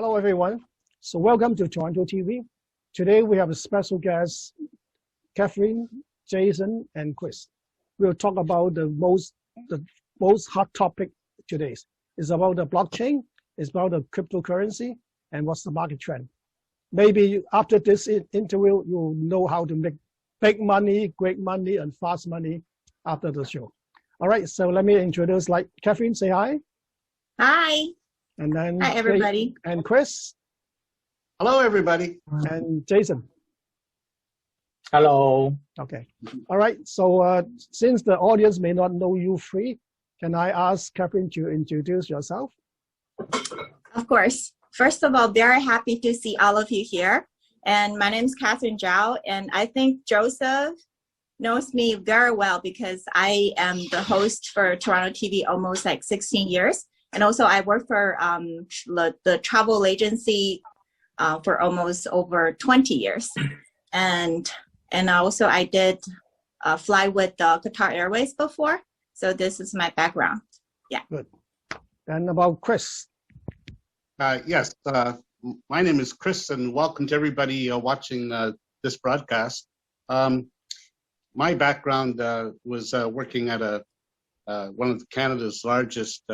Hello, everyone. So welcome to Toronto TV. Today we have a special guest, Kathryn, Jason, and Chris. We'll talk about the most hot topic today. It's about the blockchain, it's about the cryptocurrency, and what's the market trend. Maybe after this interview, you'll know how to make big money, great money, and fast money after the show. All right, so let me introduce, Kathryn, say hi. Hi. And then hi, everybody. And Chris. Hello, everybody. And Jason. Hello. Okay. All right. So since the audience may not know you three, can I ask Kathryn to introduce yourself? Of course. First of all, very happy to see all of you here. And my name is KathrynZhao, and I think Joseph knows me very well because I am the host for Toronto TV almost 16 years. And also I work for the travel agency for almost over 20 years. And also I did fly with Qatar Airways before. So this is my background. Yeah. Good. And about Chris? Yes, my name is Chris, and welcome to everybody watching this broadcast. My background was working at one of Canada's largest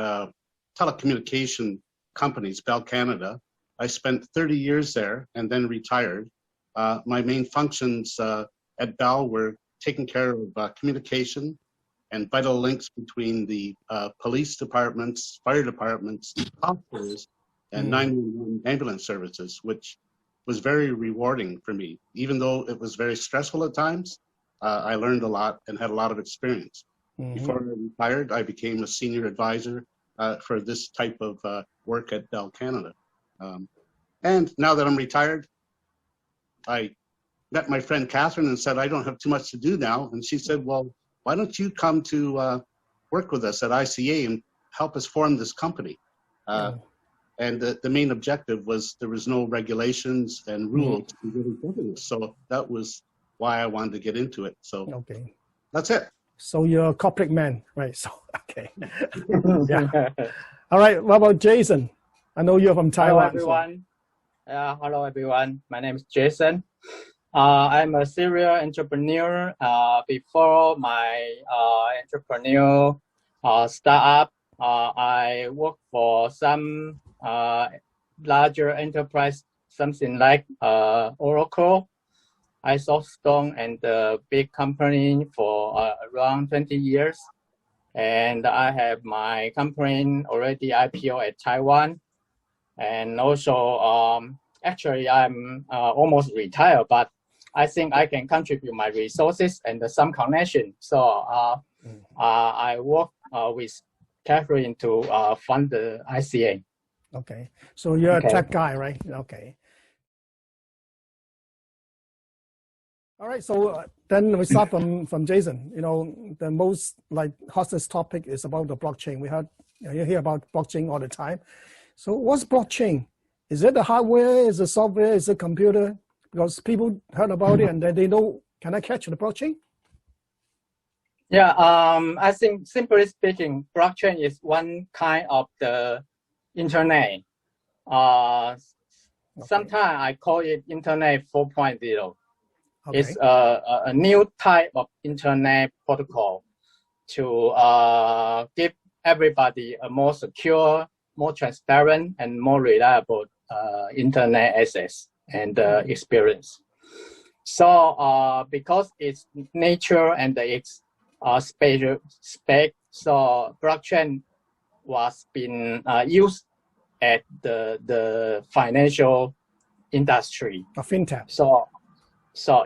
telecommunication companies, Bell Canada. I spent 30 years there and then retired. My main functions at Bell were taking care of communication and vital links between the police departments, fire departments, hospitals, and 911 ambulance services, which was very rewarding for me. Even though it was very stressful at times, I learned a lot and had a lot of experience. Before I retired, I became a senior advisor for this type of work at Bell Canada. And now that I'm retired, I met my friend Kathryn and said, I don't have too much to do now. And she said, well, why don't you come to work with us at ICA and help us form this company? And the main objective was there was no regulations and rules to really govern this. So that was why I wanted to get into it. So okay, that's it. So you're a corporate man, right? So, okay. Yeah. All right, what about Jason? I know you're from Taiwan. Hello, everyone. Hello, everyone. My name is Jason. I'm a serial entrepreneur. Before my entrepreneur startup, I work for some larger enterprise, something like Oracle, Stone, and the big company for around 20 years. And I have my company already IPO at Taiwan. And also, actually, I'm almost retired, but I think I can contribute my resources and some connection. So I work with Kathryn to fund the ICA. Okay, so you're a tech guy, right? Okay. All right, so then we start from Jason. You know, the most hottest topic is about the blockchain. You hear about blockchain all the time. So what's blockchain? Is it the hardware? Is it software? Is it computer? Because people heard about it and then they know, can I catch the blockchain? Yeah, I think simply speaking, blockchain is one kind of the internet. Sometimes I call it Internet 4.0. Okay. It's a new type of internet protocol to give everybody a more secure, more transparent, and more reliable internet access and experience. So because its nature and its spec, so blockchain was being used at the financial industry. FinTech. So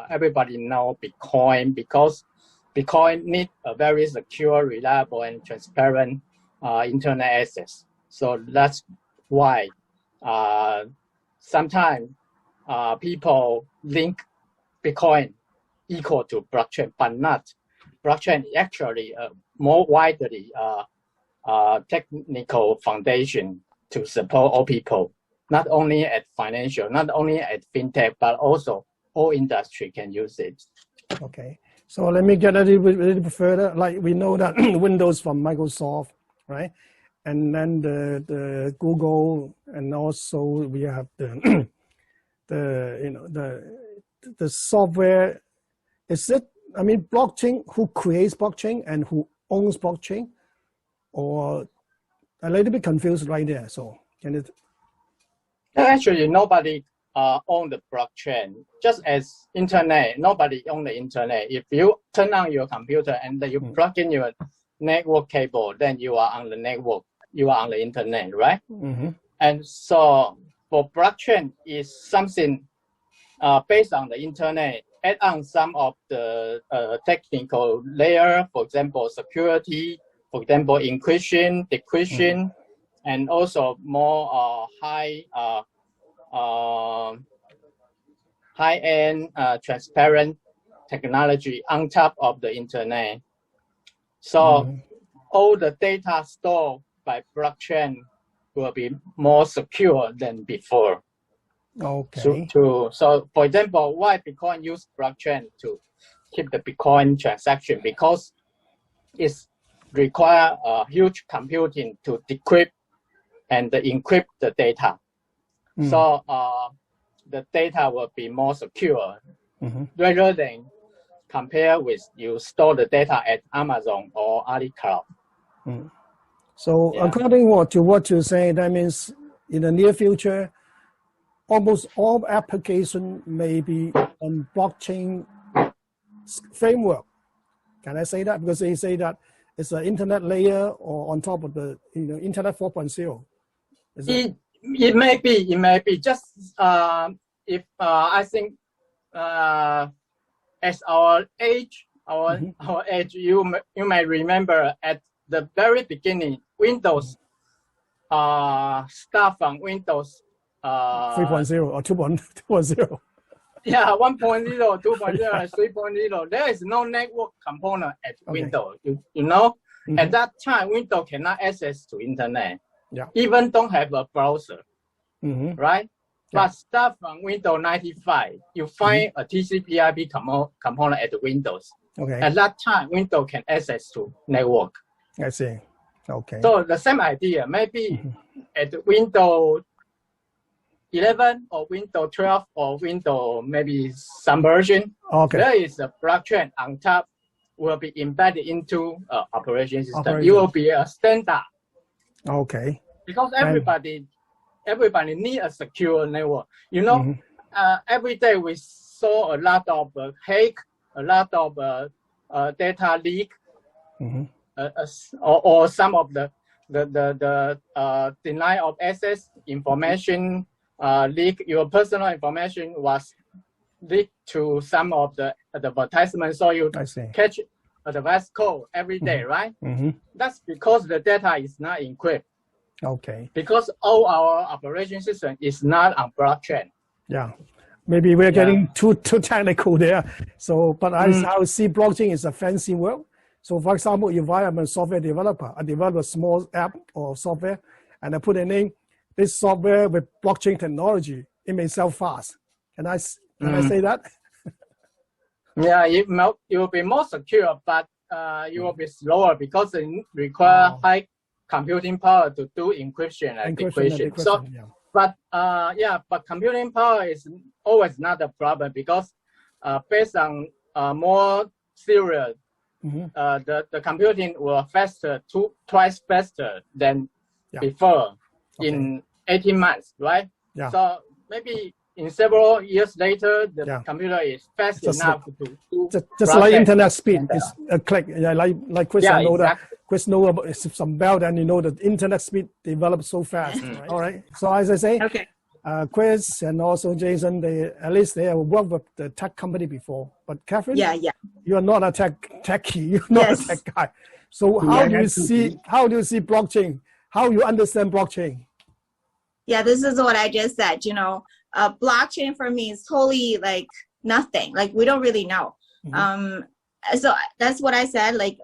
everybody know Bitcoin because Bitcoin needs a very secure, reliable, and transparent internet access. So that's why sometimes people link Bitcoin equal to blockchain, but not. Blockchain actually more widely technical foundation to support all people, not only at financial, not only at fintech, but also all industry can use it. Okay, so let me get a little bit further. Like we know that Windows from Microsoft, right? and then the Google, and also we have the the software. Is it? I mean, blockchain. Who creates blockchain and who owns blockchain? Or a little bit confused right there. So can it? Actually, nobody own the blockchain. Just as internet, nobody own the internet. If you turn on your computer and then you plug in your network cable, then you are on the network. You are on the internet, right? Mm-hmm. And so for blockchain is something based on the internet, add on some of the technical layer, for example, security, for example, encryption, decryption, and also more high-end transparent technology on top of the internet. So all the data stored by blockchain will be more secure than before. Okay. So for example, why Bitcoin use blockchain to keep the Bitcoin transaction? Because it's require huge computing to decrypt and encrypt the data. So the data will be more secure rather than compare with you store the data at Amazon or AliCloud. So according to what you say, that means in the near future, almost all applications may be on blockchain framework. Can I say that? Because they say that it's an internet layer or on top of the internet 4.0. It may be just if I think as our age, you may remember at the very beginning, Windows start from Windows 3.0 or 2.0. Yeah, 1.0, 2.0, and 3.0. There is no network component at Windows. You know, at that time, Windows cannot access to internet. Even don't have a browser, right? But start from Windows 95, you find a TCP/IP component at the Windows. At that time, Windows can access to network. I see. Okay. So the same idea, maybe at Windows 11 or Windows 12 or Windows maybe some version, there is a blockchain on top will be embedded into operation system. It will be a standard. Okay. Because everybody need a secure network. You know, every day we saw a lot of hack, a lot of data leak, or some of the denial of access information leak. Your personal information was leaked to some of the advertisements, so you catch advertised code every day, right? That's because the data is not encrypted. Okay. Because all our operation system is not on blockchain. Yeah. Maybe we're getting too technical there. So, but I see blockchain is a fancy word. So for example, if I am a software developer, I develop a small app or software, and I put a name, this software with blockchain technology, it may sell fast. Can I say that? Yeah, it will be more secure, but it will be slower because it requires high computing power to do encryption and decryption. So, but computing power is always not a problem because based on more serial, the computing will twice faster than before in 18 months, right? So maybe in several years later, the computer is fast enough to do just like internet speed. It's a click. Yeah, like Chris, I know that. Chris know about some bell, and you know the internet speed develops so fast. Right? All right. So as I say, Chris and also Jason, they have worked with the tech company before. But Kathryn, you are not a techie. You're not a tech guy. So how do you see blockchain? How you understand blockchain? Yeah, this is what I just said. You know, blockchain for me is totally like nothing. Like we don't really know. So that's what I said. Like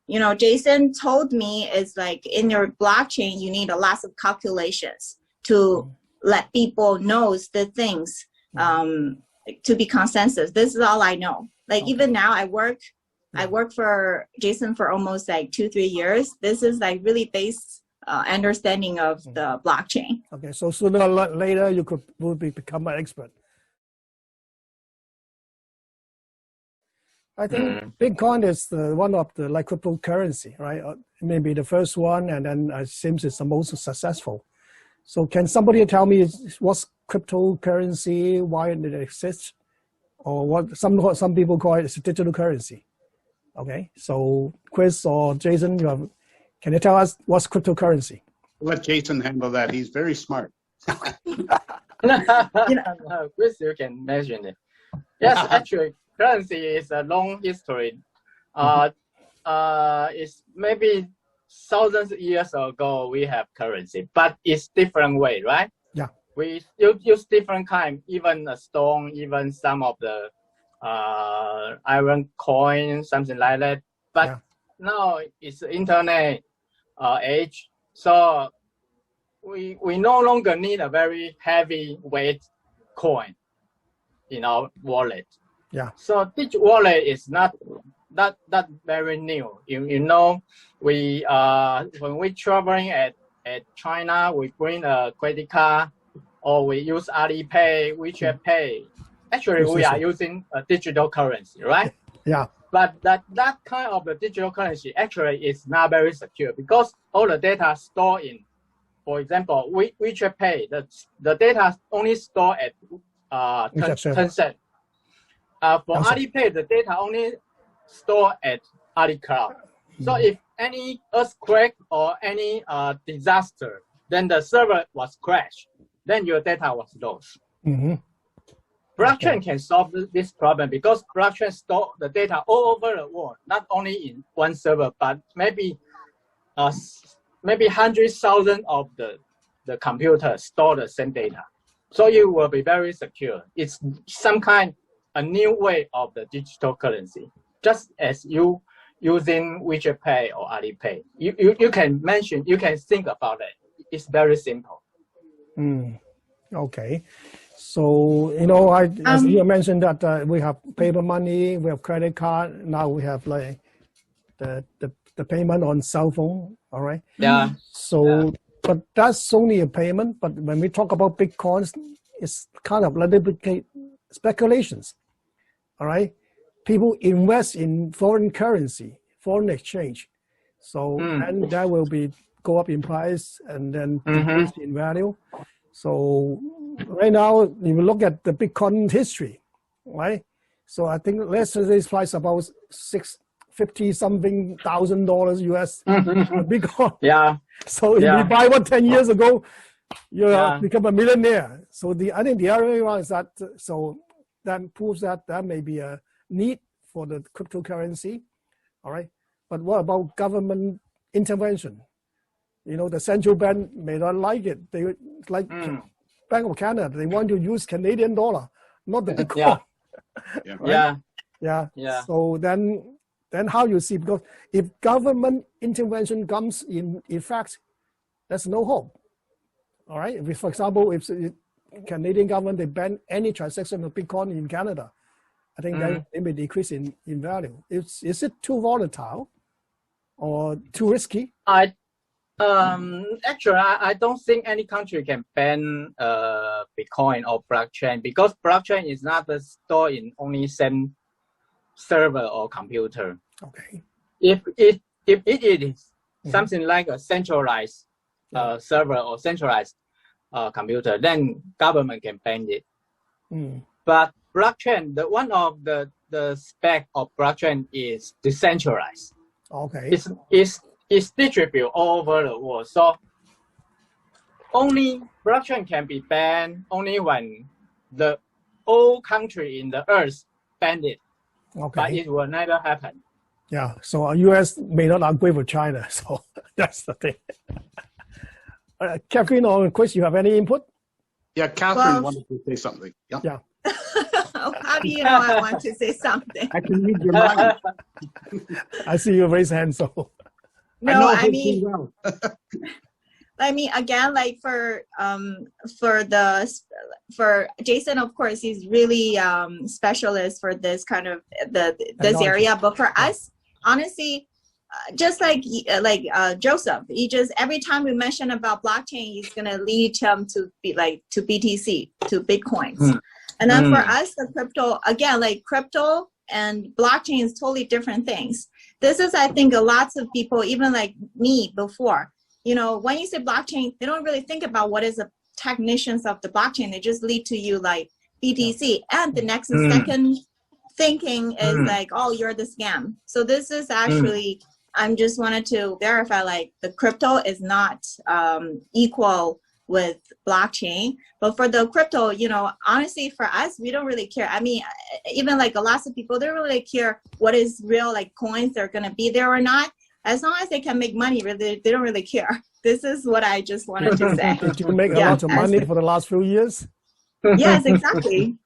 you know, Jason told me is like in your blockchain you need a lot of calculations to let people knows the things to be consensus. This is all I know. Like even now I work for Jason for almost like 2-3 years. This is like really based understanding of the blockchain. Okay, so sooner or later you will become an expert. I think Bitcoin is one of the like cryptocurrency, right? Maybe the first one, and then it seems it's the most successful. So can somebody tell me what's cryptocurrency, why it exists, or what some people call it digital currency? Okay, so Chris or Jason, can you tell us what's cryptocurrency? Let Jason handle that. He's very smart. Chris, you can mention it. Yes, actually, currency is a long history. It's maybe thousands of years ago we have currency, but it's different way, right? Yeah. We use different kind, even a stone, even some of the iron coin, something like that. But now it's internet age, so we no longer need a very heavy weight coin in our wallet. Yeah. So digital wallet is not that very new. You know, we when we traveling at China, we bring a credit card or we use Alipay, WeChat Pay. Actually, we are using a digital currency, right? Yeah. But that kind of the digital currency actually is not very secure because all the data stored in, for example, WeChat Pay, the data only stored at 10%. For Alipay, the data only stored at AliCloud. So if any earthquake or any disaster, then the server was crashed, then your data was lost. Blockchain can solve this problem because blockchain store the data all over the world, not only in one server, but maybe 100,000 of the computers store the same data. So you will be very secure. It's some kind a new way of the digital currency, just as you using WeChat Pay or Alipay. You can think about it. It's very simple. Okay. So, as you mentioned that we have paper money, we have credit card, now we have like the payment on cell phone, all right? Yeah. So, but that's only a payment, but when we talk about Bitcoins, it's kind of a little bit speculations, all right? People invest in foreign currency, foreign exchange. So, and that will go up in price and then decrease in value. So right now, if you look at the Bitcoin history, right? So I think yesterday's price about $50-something thousand US Bitcoin. Yeah. So if you buy one 10 years ago, you become a millionaire. So I think the other one is that, so that proves that there may be a need for the cryptocurrency, all right? But what about government intervention? The central bank may not like it. They like Bank of Canada. They want to use Canadian dollar, not the Bitcoin. Yeah. So then how you see? Because if government intervention comes in effect, there's no hope. All right. For example, if the Canadian government they ban any transaction of Bitcoin in Canada, I think they may decrease in value. Is it too volatile or too risky? Actually, I don't think any country can ban Bitcoin or blockchain because blockchain is not stored in only same server or computer. Okay. If it is something like a centralized server or centralized computer, then government can ban it. But blockchain, one of the spec of blockchain is decentralized. Okay. It's distributed all over the world. So only blockchain can be banned only when the whole country in the earth ban it. Okay. But it will never happen. Yeah. So US may not agree with China. So that's the thing. Kathryn or Chris, you have any input? Yeah, Kathryn wanted to say something. Yeah. How do you know I want to say something? I can read your mind. I see you raise hand, so. No, I mean, again, like for Jason, of course, he's really specialist for this kind of this area. But for us, honestly, just like Joseph, he just every time we mention about blockchain, he's gonna lead him to be like to BTC, to Bitcoins. And then for us, the crypto, again, like crypto and blockchain is totally different things. This is, I think, lots of people, even like me before, you know, when you say blockchain, they don't really think about what is the technicians of the blockchain. They just lead to you like BTC, and the next second thinking is like, oh, you're the scam. So this is actually, I'm just wanted to verify, like the crypto is not equal with blockchain, but for the crypto, you know, honestly, for us, we don't really care. I mean, even like a lot of people, they don't really care what is real, like coins are going to be there or not. As long as they can make money, really, they don't really care. This is what I just wanted to say. Did you make a lot of money for the last few years? Yes, exactly.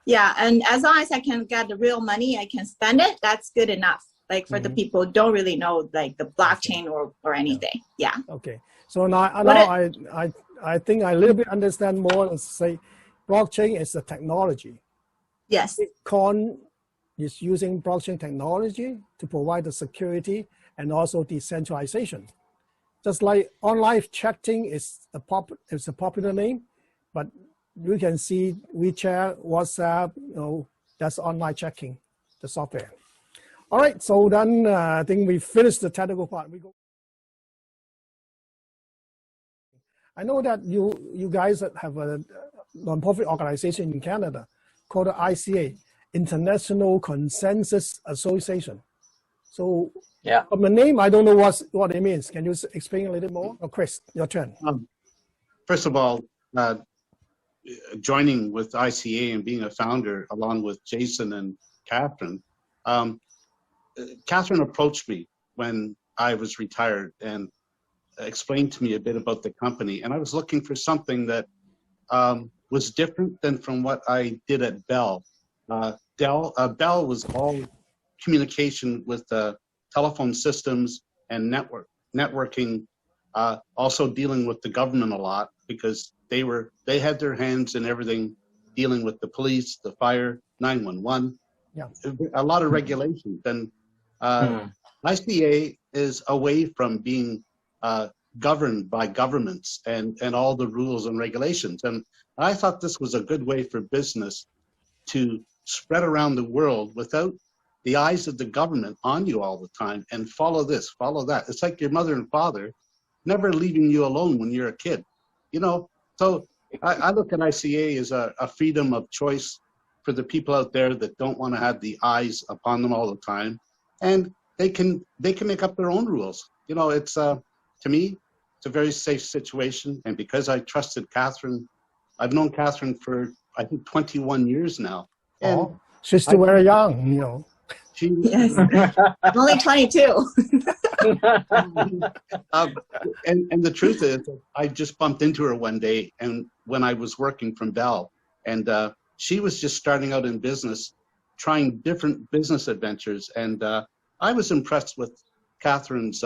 Yeah, and as long as I can get the real money, I can spend it, that's good enough. Like for the people who don't really know like the blockchain or anything. Yeah. Okay. So now I think I a little bit understand more. Let's say blockchain is a technology. Yes. Bitcoin is using blockchain technology to provide the security and also decentralization. Just like online chatting is a popular name, but you can see WeChat, WhatsApp, you know, that's online chatting, the software. All right, so then I think we finished the technical part. I know that you guys have a nonprofit organization in Canada called the ICA, International Consensus Association. So yeah, from the name, I don't know what it means. Can you explain a little more? Oh, Chris, your turn. First of all, joining with ICA and being a founder along with Jason and Kathryn, Kathryn approached me when I was retired and explained to me a bit about the company. And I was looking for something that was different than from what I did at Bell. Bell was all communication with telephone systems and networking, also dealing with the government a lot because they had their hands in everything, dealing with the police, the fire, 911, a lot of regulations. And ICA is away from being governed by governments and all the rules and regulations. And I thought this was a good way for business to spread around the world without the eyes of the government on you all the time and follow this, follow that. It's like your mother and father never leaving you alone when you're a kid, you know? So I look at ICA as a freedom of choice for the people out there that don't want to have the eyes upon them all the time. And they can make up their own rules. You know, it's, to me, it's a very safe situation. And because I trusted Kathryn, I've known Kathryn for, I think, 21 years now. And she's still very young, you know. Yes. I'm only 22. And the truth is, I just bumped into her one day, and when I was working from Bell, and she was just starting out in business, trying different business adventures, and I was impressed with Kathryn's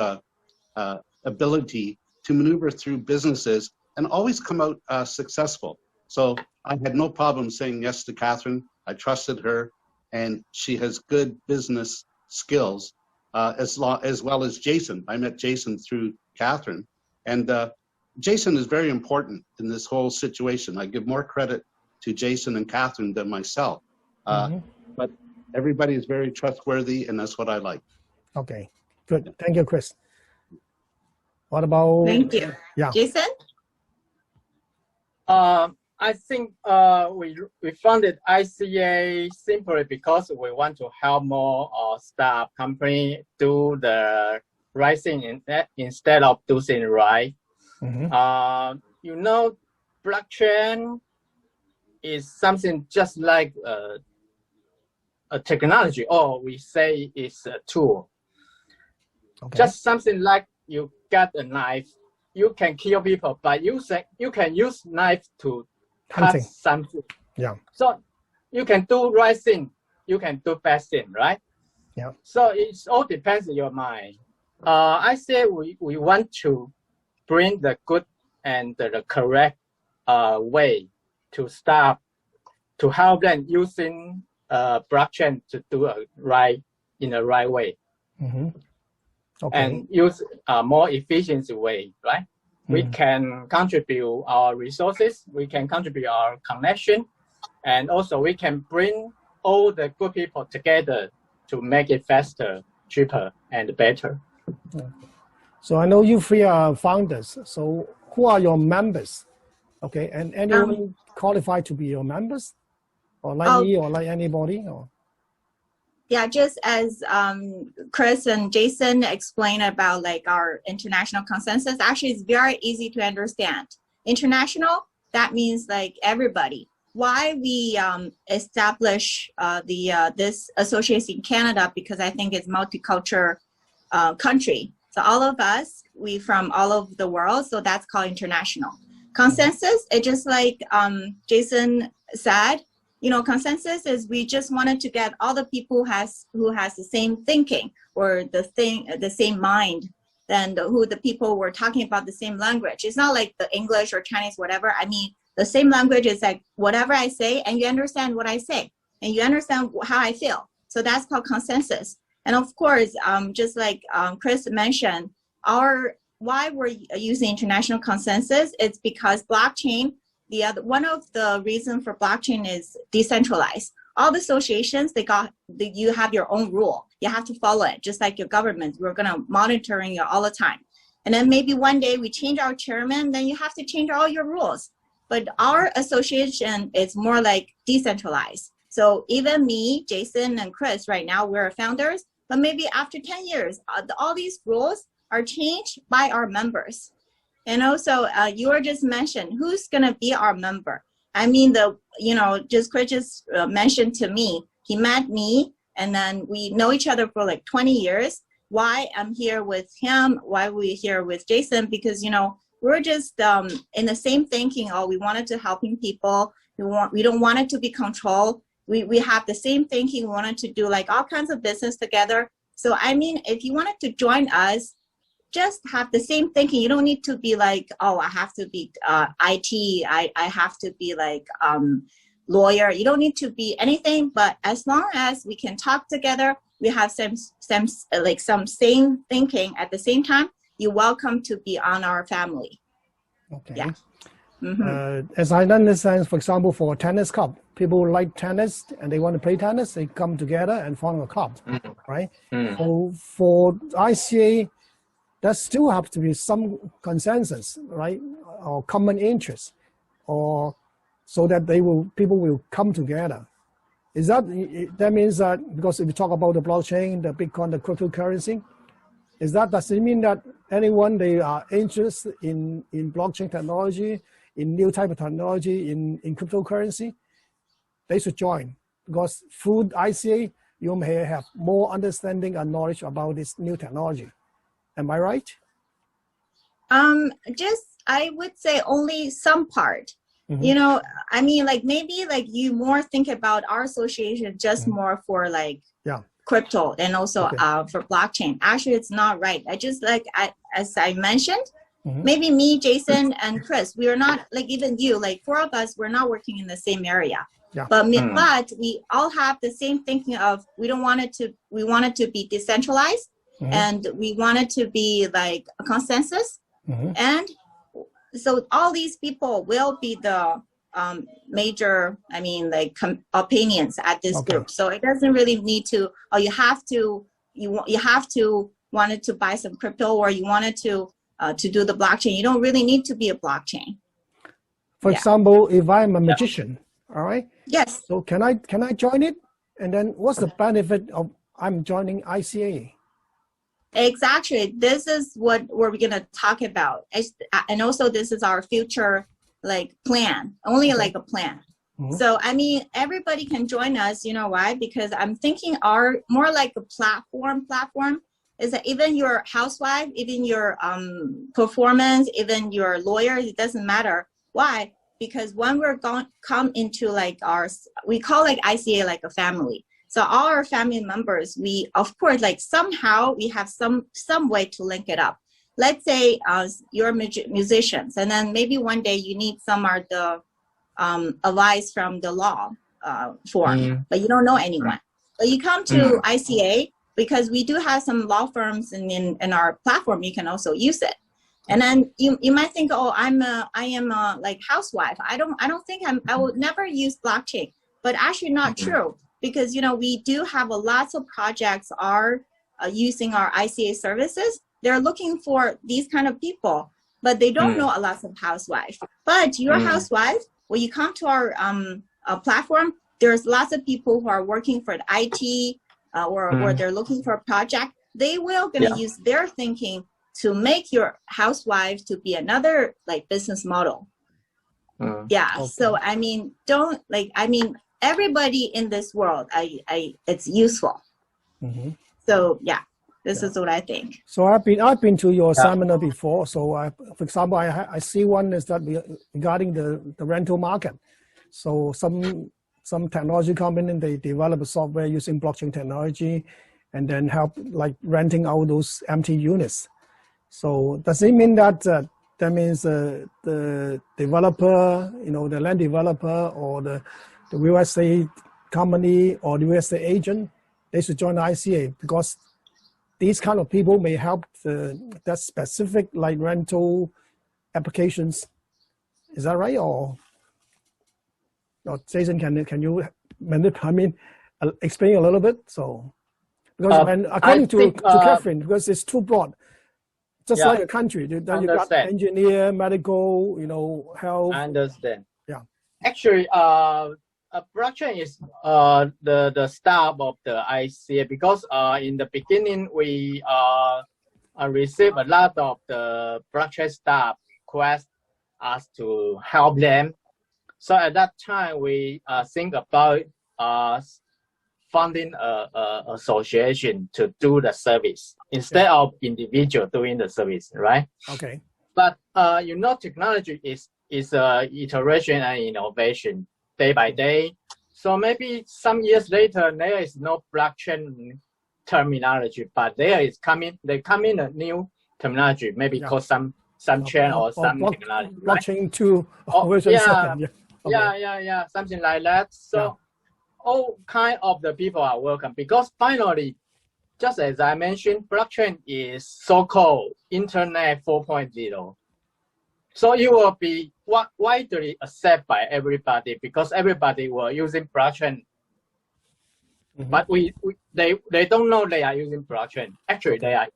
ability to maneuver through businesses and always come out successful. So I had no problem saying yes to Kathryn. I trusted her, and she has good business skills, as well as Jason. I met Jason through Kathryn, and Jason is very important in this whole situation. I give more credit to Jason and Kathryn than myself, but everybody is very trustworthy, and that's what I like. Okay, good. Thank you, Chris. What about? Thank you. Yeah, Jason? I think we founded ICA simply because we want to help more startup company do the right thing instead of doing right. You know, blockchain is something just like a technology, or we say it's a tool. Okay. Just something like you got a knife, you can kill people, but you can use knife to cut something. Yeah. So you can do right thing, you can do bad thing, right? Yeah. So it all depends on your mind. I say we want to bring the good and the correct way to start to help them using blockchain to do in the right way. and use a more efficient way, right? We can contribute our resources, we can contribute our connection, and also we can bring all the good people together to make it faster, cheaper, and better. So I know you three are founders. So who are your members? Okay, and anyone qualified to be your members? Or like me or like anybody? Or? Yeah, just as Chris and Jason explained about like our international consensus, actually it's very easy to understand. International, that means like everybody. Why we establish this association in Canada, because I think it's multicultural country. So all of us, we from all over the world, so that's called international. Consensus, it just like Jason said, you know, consensus is we just wanted to get all the people who has the same thinking or the same mind, and who the people were talking about the same language. It's not like the English or Chinese, whatever. I mean, the same language is like whatever I say, and you understand what I say, and you understand how I feel. So that's called consensus. And of course, just like Chris mentioned, why we're using international consensus, it's because blockchain, one of the reasons for blockchain is decentralized. All the associations, you have your own rule. You have to follow it, just like your government. We're gonna monitoring you all the time. And then maybe one day we change our chairman, then you have to change all your rules. But our association is more like decentralized. So even me, Jason, and Chris, right now, we're founders, but maybe after 10 years, all these rules are changed by our members. And also, you were just mentioned, who's gonna be our member? I mean, Chris just mentioned to me, he met me, and then we know each other for like 20 years. Why I'm here with him, why we're here with Jason, because, you know, we're just in the same thinking, we wanted to helping people. We don't want it to be controlled. We have the same thinking. We wanted to do like all kinds of business together. So, I mean, if you wanted to join us, just have the same thinking. You don't need to be like, oh, I have to be IT. I have to be like lawyer. You don't need to be anything, but as long as we can talk together, we have some same thinking at the same time, you're welcome to be on our family. Okay. Yeah. As I understand, for example, for a tennis club, people like tennis and they want to play tennis, they come together and form a club, right? So for ICA, there still have to be some consensus, right, or common interest, or so that people will come together. That means that because if you talk about the blockchain, the Bitcoin, the cryptocurrency, does it mean that anyone they are interested in blockchain technology, in new type of technology, in cryptocurrency, they should join, because through ICA you may have more understanding and knowledge about this new technology. Am I right? I would say only some part. You know, I mean, like maybe like you more think about our association just more for like crypto and also for blockchain. Actually, it's not right. As I mentioned, maybe me, Jason, and Chris, we are not like even you, like four of us, we're not working in the same area. Yeah. But we all have the same thinking of we want it to be decentralized. And we want it to be like a consensus. And so all these people will be the major, I mean, like opinions at this group. So it doesn't really need to, you have to wanted to buy some crypto, or you wanted to do the blockchain. You don't really need to be a blockchain. For example, if I'm a magician, all right? Yes. So can I join it? And then what's the benefit of I'm joining ICA? Exactly. This is what we're going to talk about. And also this is our future like plan, only like a plan. So, I mean, everybody can join us. You know why? Because I'm thinking more like a platform is that even your housewife, even your performance, even your lawyer, it doesn't matter. Why? Because when we're going come into like we call like ICA like a family. So all our family members, we, of course, like somehow we have some way to link it up. Let's say you're musicians, and then maybe one day you need some of the advice from the law form, but you don't know anyone. But you come to ICA, because we do have some law firms in our platform. You can also use it. And then you might think, oh, I am a like housewife. I don't think I will never use blockchain, but actually not true, because we do have lots of projects are using our ICA services. They're looking for these kind of people, but they don't know a lot of housewives. But you're a housewife. When you come to our platform, there's lots of people who are working for the IT or they're looking for a project. They will gonna use their thinking to make your housewife to be another like business model. So I mean, everybody in this world, it's useful. So this is what I think. So I've been to your seminar before. So for example, I see one is that regarding the rental market. So some technology company, they develop a software using blockchain technology, and then help like renting out those empty units. So does it mean that that means the developer, the land developer or the real estate company or the real estate agent, they should join the ICA, because these kind of people may help that specific like rental applications. Is that right? Or Jason, can you explain a little bit? So because according to Kathryn, because it's too broad. Just like a country, then you got engineer, medical, health. I understand. Yeah. Actually, blockchain is the start of the ICA, because in the beginning we received a lot of the blockchain staff request us to help them. So at that time we think about funding a association to do the service instead of individual doing the service, right? Okay. But technology is iteration and innovation day by day. So maybe some years later there is no blockchain terminology, but they come in a new terminology, maybe called some chain or some technology. Blockchain 2 version 7. Something like that. So all kind of the people are welcome, because finally, just as I mentioned, blockchain is so-called Internet 4.0. So it will be widely accepted by everybody, because everybody were using blockchain. But they don't know they are using blockchain. Actually, they are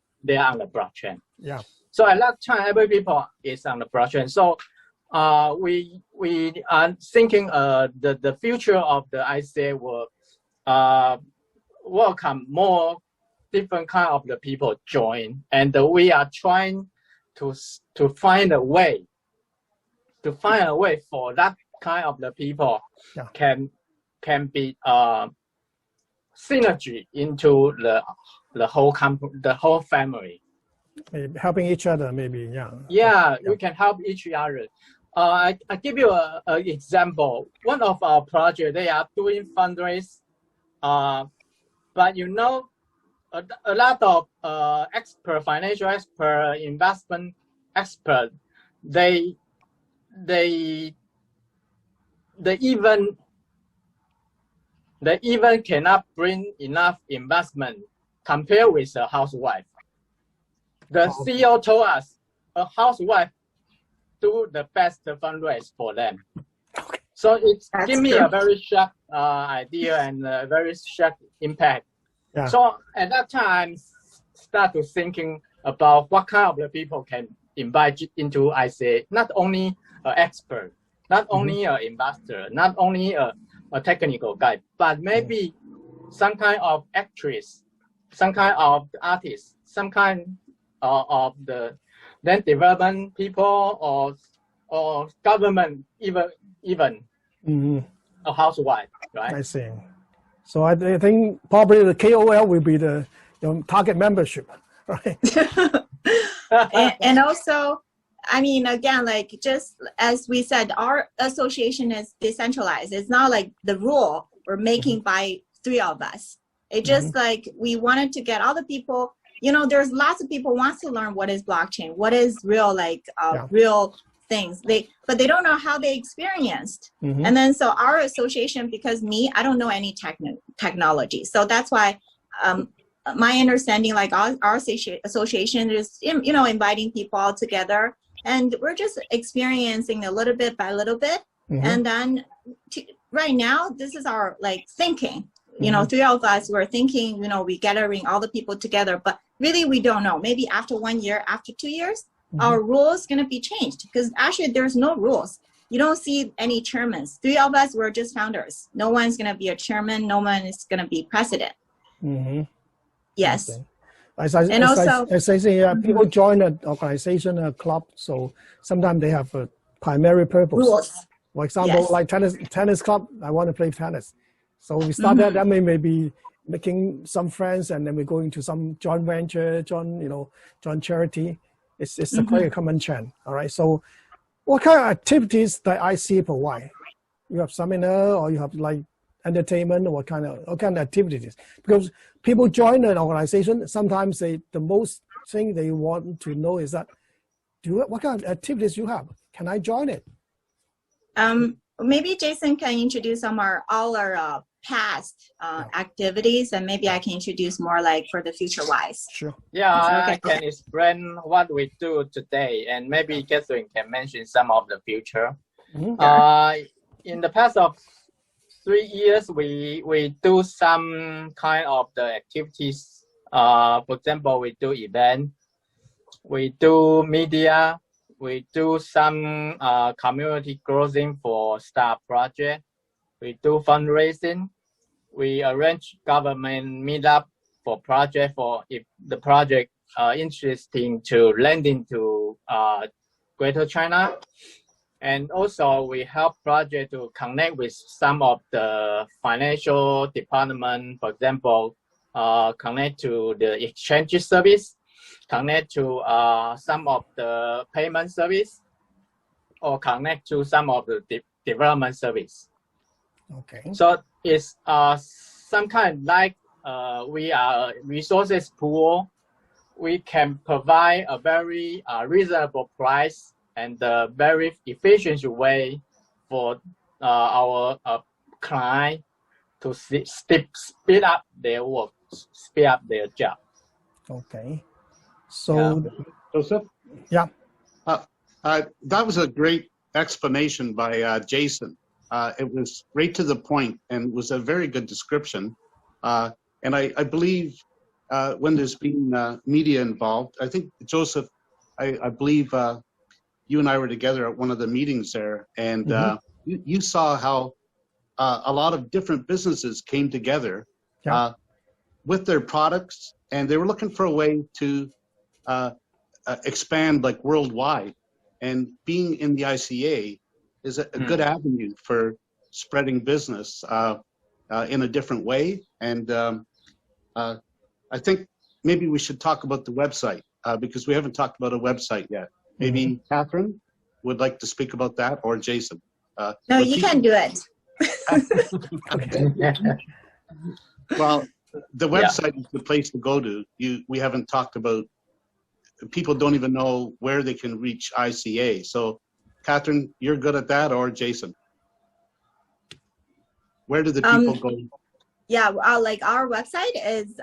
on the blockchain. Yeah. So at that time, every people is on the blockchain. So we are thinking the future of the ICA will welcome more different kind of the people join, and we are trying to find a way for that kind of the people can be synergy into the whole company, the whole family. Maybe helping each other, maybe, we can help each other. I give you an example. One of our projects, they are doing fundraise, but a lot of financial expert, investment expert, they even cannot bring enough investment compared with a housewife. The CEO told us a housewife do the best fundraise for them. So it gave me a very sharp idea and a very sharp impact. Yeah. So at that time, start to thinking about what kind of the people can invite into ICA. Not only an expert, not only an investor, not only a technical guy, but maybe some kind of actress, some kind of artist, some kind of the land development people or government, even a housewife, right? I see. So I think probably the KOL will be the target membership, right? and also, I mean, again, like just as we said, our association is decentralized. It's not like the rule we're making by 3 of us. It just like we wanted to get all the people. There's lots of people wants to learn what is blockchain, what is real, like real things. But they don't know how they experienced. And then so our association, because I don't know any technology, so that's why my understanding, like our association is, you know, inviting people all together, and we're just experiencing a little bit by little bit. And then right now, this is our like thinking, you know, 3 of us were thinking, you know, we gathering all the people together, but really we don't know. Maybe after 1 year, after 2 years, our rules going to be changed, because actually there's no rules. You don't see any chairmen. 3 of us were just founders. No one's going to be a chairman. No one is going to be president. Yes. Okay. As I say, people join an organization, a club, so sometimes they have a primary purpose. Rules. For example, like tennis club, I want to play tennis. So we start that maybe making some friends, and then we go into some joint venture, joint charity. It's quite a common trend. All right. So what kind of activities that ICA provide? You have seminar, or you have like entertainment, or what kind of activities? Because people join an organization, sometimes the most thing they want to know is that, what kind of activities you have? Can I join it? Maybe Jason can introduce all our past activities, and maybe I can introduce more like for the future wise. Sure. Yeah, I can explain what we do today, and maybe Kathryn can mention some of the future. In the past of 3 years, we do some kind of the activities. For example, we do event, we do media, we do some community growing for staff project. We do fundraising. We arrange government meetup for project, for if the project interesting to lending to Greater China. And also we help project to connect with some of the financial department, for example, connect to the exchange service, connect to some of the payment service, or connect to some of the development service. Okay. So it's some kind like we are a resources pool. We can provide a very reasonable price and a very efficient way for our client to speed up their work, speed up their job. Okay. So, Joseph? Yeah. That was a great explanation by Jason. It was right to the point and was a very good description. And I believe when there's been media involved, I think, Joseph, I believe you and I were together at one of the meetings there, and you saw how a lot of different businesses came together with their products, and they were looking for a way to expand like worldwide. And being in the ICA is a good avenue for spreading business in a different way. And I think maybe we should talk about the website because we haven't talked about a website yet. Maybe Kathryn would like to speak about that, or Jason. No, you can do it. Well, the website is the place to go to. We haven't talked about, people don't even know where they can reach ICA. So Kathryn, you're good at that, or Jason? Where do the people go? Yeah, like our website is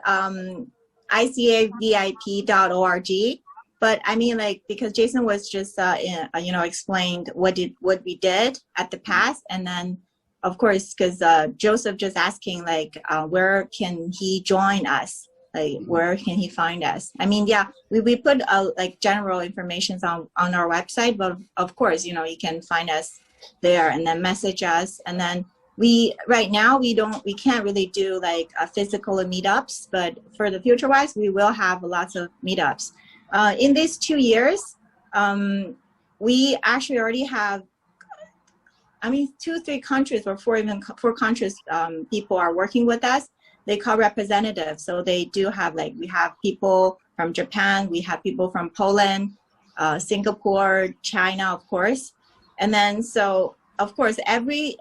icavip.org. But I mean, like, because Jason was just, explained what we did at the past. And then, of course, because Joseph just asking, like, where can he join us? Like, where can he find us? I mean, yeah, we put like general information on our website, but of course, you can find us there and then message us. And then right now we can't really do like physical meetups, but for the future wise, we will have lots of meetups. In these 2 years, we actually already have, 2-3 countries or 4 countries, people are working with us. They call representatives. So they do have, like, we have people from Japan, we have people from Poland, Singapore, China, of course. And then, so of course, every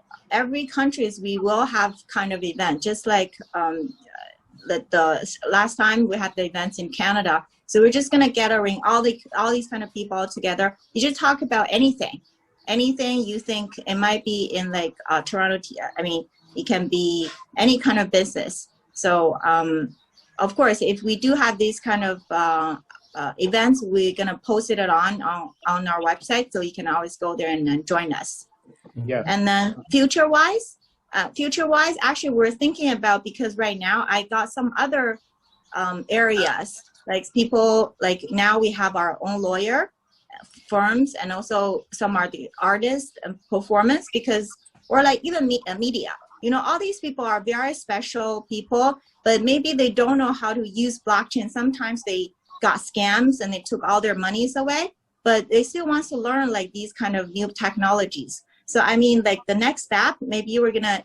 countries we will have kind of event, just like the last time we had the events in Canada. So we're just gonna gathering all these kind of people all together. You just talk about anything you think it might be in like Toronto. It can be any kind of business. So of course, if we do have these kind of events, we're gonna post it on our website, so you can always go there and join us. Yeah. And then future-wise, actually, we're thinking about, because right now I got some other areas, like people, like now we have our own lawyer firms, and also some are the artists and performance, because, or like even media. You know, all these people are very special people, but maybe they don't know how to use blockchain. Sometimes they got scams and they took all their monies away, but they still want to learn like these kind of new technologies. So I mean, like the next step, maybe we're gonna,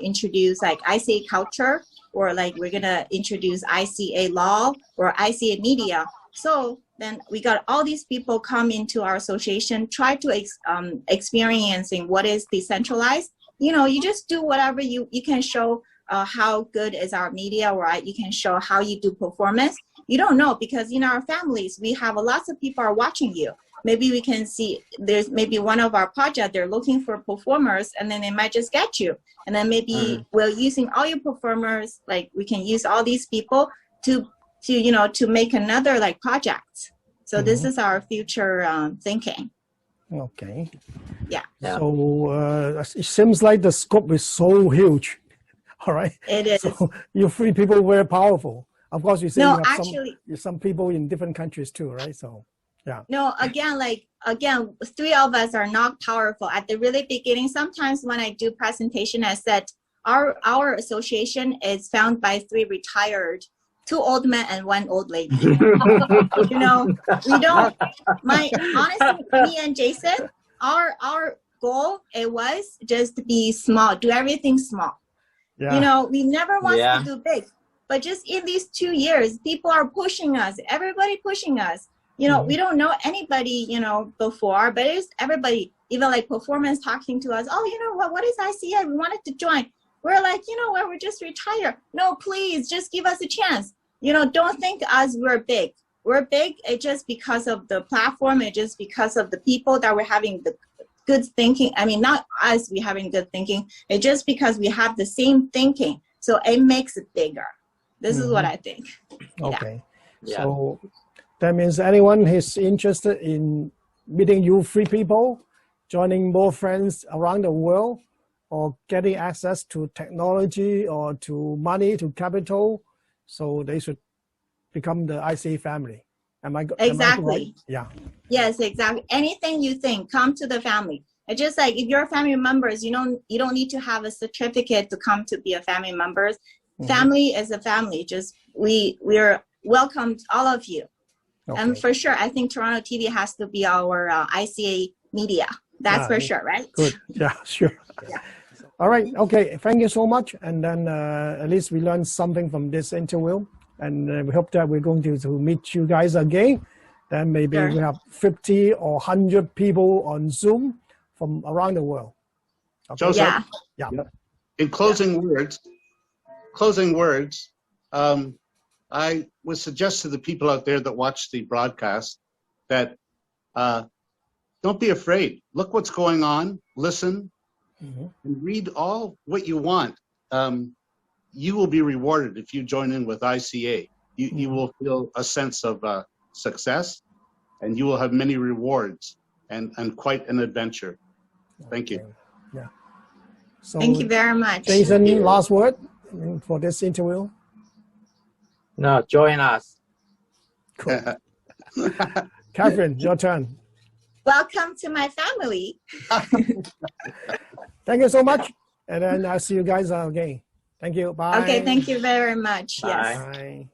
introduce like ICA culture, or like we're gonna introduce ICA law or ICA media. So then we got all these people come into our association, try to experiencing what is decentralized. You know, you just do whatever you can show how good is our media, right? You can show how you do performance. You don't know, because in our families, we have lots of people are watching you. Maybe we can see there's maybe one of our projects, they're looking for performers, and then they might just get you. And then maybe we're using all your performers, like we can use all these people to make another like project. So this is our future thinking. Okay. Yeah. So it seems like the scope is so huge. All right. It is. So you three people are very powerful. Of course, you say No, you have actually, some people in different countries too, right? So, yeah. No, again, three of us are not powerful. At the really beginning, sometimes when I do presentation, I said our association is founded by three retired, 2 old men and 1 old lady. You know, we don't. Honestly, me and Jason, our goal, it was just to be small, do everything small. Yeah. You know, we never want to do big, but just in these 2 years, people are pushing us. Everybody pushing us. You know, we don't know anybody, before, but it's everybody, even like performance talking to us. Oh, you know what is ICA? We wanted to join. We're like, you know what, we're just retired. No, please, just give us a chance. You know, don't think us we're big. We're big, it's just because of the platform. It's just because of the people that we're having the good thinking. I mean, not us, we having good thinking. It's just because we have the same thinking. So it makes it bigger. This is what I think. Okay. Yeah. So that means anyone who's interested in meeting you three people, joining more friends around the world, or getting access to technology or to money, to capital, so they should become the ICA family. Exactly. Right? Yeah. Yes, exactly. Anything you think, come to the family. It's just like if you're family members, you don't need to have a certificate to come to be a family member. Family is a family. Just we're welcome all of you. Okay. And for sure, I think Toronto TV has to be our ICA media. That's for sure, right? Good. Yeah, sure. Yeah. All right. Okay. Thank you so much. And then at least we learned something from this interview. And we hope that we're going to meet you guys again. Then maybe we have 50 or 100 people on Zoom from around the world. Okay. Joseph, yeah. In closing words, I would suggest to the people out there that watch the broadcast that don't be afraid. Look what's going on, listen, and read all what you want. You will be rewarded if you join in with ICA. You will feel a sense of success, and you will have many rewards and quite an adventure. Thank you. Yeah. So, thank you very much. Jason, last word for this interview? No, join us. Cool. Kathryn, your turn. Welcome to my family. Thank you so much. And then I'll see you guys again. Thank you. Bye. Okay, thank you very much. Bye. Yes. Bye.